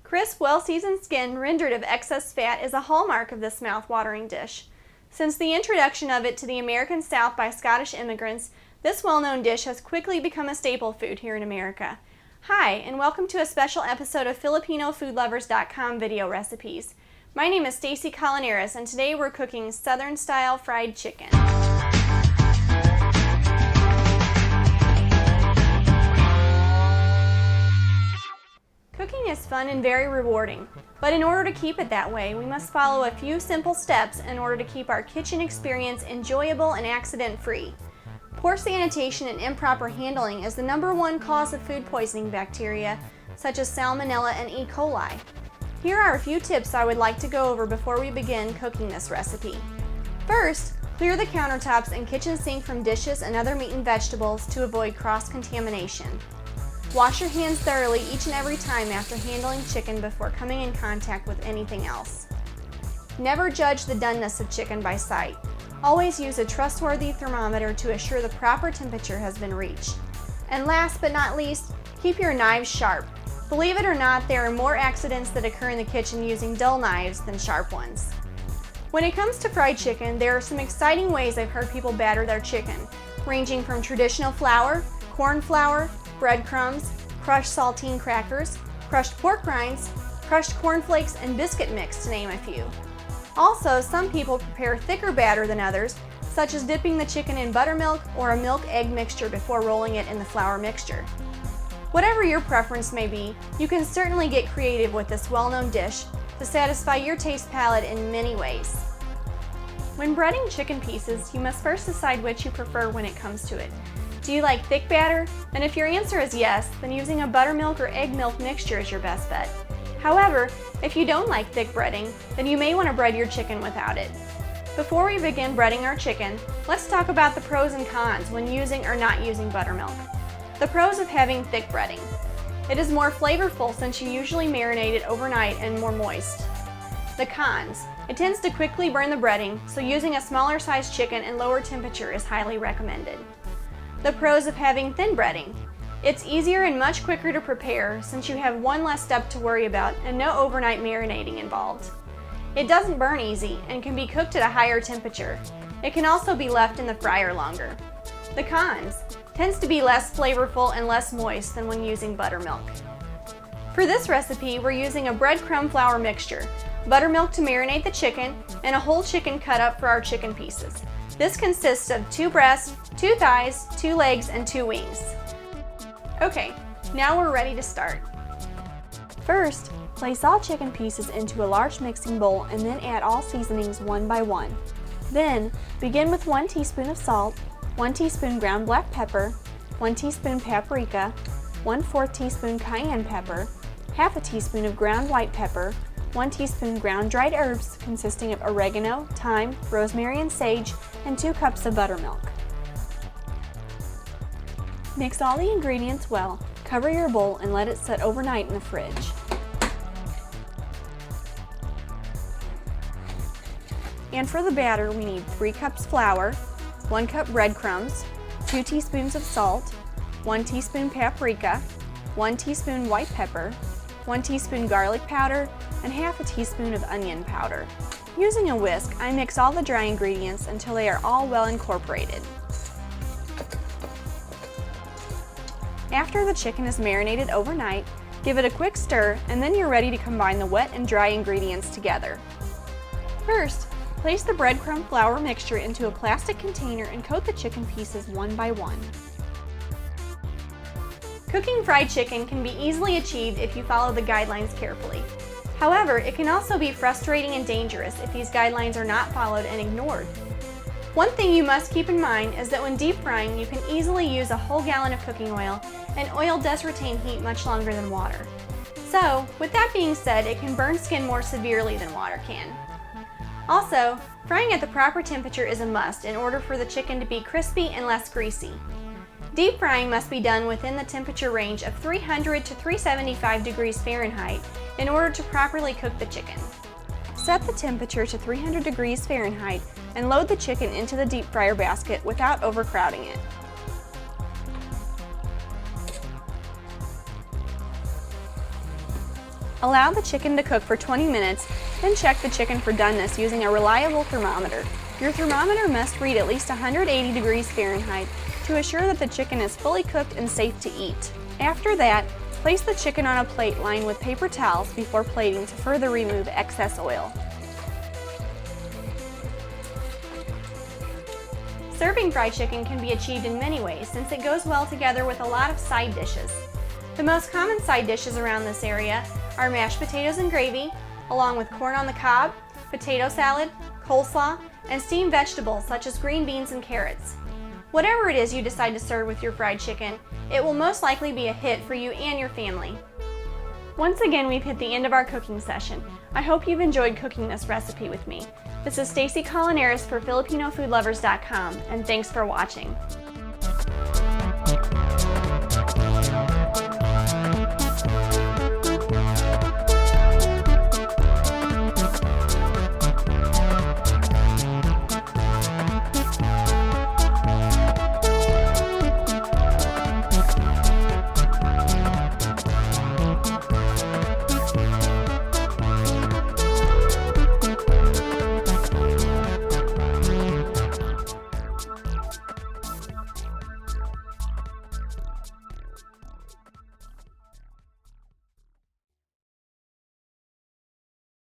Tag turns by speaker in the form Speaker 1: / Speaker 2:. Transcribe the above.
Speaker 1: Crisp, well-seasoned skin rendered of excess fat is a hallmark of this mouth-watering dish. Since the introduction of it to the American South by Scottish immigrants, this well-known dish has quickly become a staple food here in America. Hi, and welcome to a special episode of FilipinoFoodLovers.com video recipes. My name is Stacy Colinares, and today we're cooking Southern-style fried chicken. Cooking is fun and very rewarding, but in order to keep it that way, we must follow a few simple steps in order to keep our kitchen experience enjoyable and accident-free. Poor sanitation and improper handling is the #1 cause of food poisoning bacteria, such as Salmonella and E. coli. Here are a few tips I would like to go over before we begin cooking this recipe. First, clear the countertops and kitchen sink from dishes and other meat and vegetables to avoid cross-contamination. Wash your hands thoroughly each and every time after handling chicken before coming in contact with anything else. Never judge the doneness of chicken by sight. Always use a trustworthy thermometer to assure the proper temperature has been reached. And last but not least, keep your knives sharp. Believe it or not, there are more accidents that occur in the kitchen using dull knives than sharp ones. When it comes to fried chicken, there are some exciting ways I've heard people batter their chicken, ranging from traditional flour, corn flour, breadcrumbs, crushed saltine crackers, crushed pork rinds, crushed cornflakes, and biscuit mix, to name a few. Also, some people prepare thicker batter than others, such as dipping the chicken in buttermilk or a milk-egg mixture before rolling it in the flour mixture. Whatever your preference may be, you can certainly get creative with this well-known dish to satisfy your taste palette in many ways. When breading chicken pieces, you must first decide which you prefer when it comes to it. Do you like thick batter? And if your answer is yes, then using a buttermilk or egg milk mixture is your best bet. However, if you don't like thick breading, then you may want to bread your chicken without it. Before we begin breading our chicken, let's talk about the pros and cons when using or not using buttermilk. The pros of having thick breading. It is more flavorful since you usually marinate it overnight and more moist. The cons. It tends to quickly burn the breading, so using a smaller sized chicken and lower temperature is highly recommended. The pros of having thin breading. It's easier and much quicker to prepare since you have one less step to worry about and no overnight marinating involved. It doesn't burn easy and can be cooked at a higher temperature. It can also be left in the fryer longer. The cons. Tends to be less flavorful and less moist than when using buttermilk. For this recipe, we're using a breadcrumb flour mixture, buttermilk to marinate the chicken, and a whole chicken cut up for our chicken pieces. This consists of 2 breasts, 2 thighs, 2 legs, and 2 wings. Okay, now we're ready to start. First, place all chicken pieces into a large mixing bowl and then add all seasonings one by one. Then, begin with 1 teaspoon of salt, 1 teaspoon ground black pepper, 1 teaspoon paprika, 1/4 teaspoon cayenne pepper, half a teaspoon of ground white pepper, 1 teaspoon ground dried herbs consisting of oregano, thyme, rosemary, and sage, and 2 cups of buttermilk. Mix all the ingredients well, cover your bowl, and let it set overnight in the fridge. And for the batter, we need 3 cups flour, 1 cup breadcrumbs, 2 teaspoons of salt, 1 teaspoon paprika, 1 teaspoon white pepper, 1 teaspoon garlic powder, and half a teaspoon of onion powder. Using a whisk, I mix all the dry ingredients until they are all well incorporated. After the chicken is marinated overnight, give it a quick stir, and then you're ready to combine the wet and dry ingredients together. First, place the breadcrumb flour mixture into a plastic container and coat the chicken pieces one by one. Cooking fried chicken can be easily achieved if you follow the guidelines carefully. However, it can also be frustrating and dangerous if these guidelines are not followed and ignored. One thing you must keep in mind is that when deep frying, you can easily use a whole gallon of cooking oil, and oil does retain heat much longer than water. So, with that being said, it can burn skin more severely than water can. Also, frying at the proper temperature is a must in order for the chicken to be crispy and less greasy. Deep frying must be done within the temperature range of 300 to 375 degrees Fahrenheit in order to properly cook the chicken. Set the temperature to 300 degrees Fahrenheit and load the chicken into the deep fryer basket without overcrowding it. Allow the chicken to cook for 20 minutes, then check the chicken for doneness using a reliable thermometer. Your thermometer must read at least 180 degrees Fahrenheit to assure that the chicken is fully cooked and safe to eat. After that, place the chicken on a plate lined with paper towels before plating to further remove excess oil. Serving fried chicken can be achieved in many ways since it goes well together with a lot of side dishes. The most common side dishes around this area are mashed potatoes and gravy, along with corn on the cob, potato salad, coleslaw, and steamed vegetables such as green beans and carrots. Whatever it is you decide to serve with your fried chicken, it will most likely be a hit for you and your family. Once again, we've hit the end of our cooking session. I hope you've enjoyed cooking this recipe with me. This is Stacy Colinaris for FilipinoFoodLovers.com, and thanks for watching.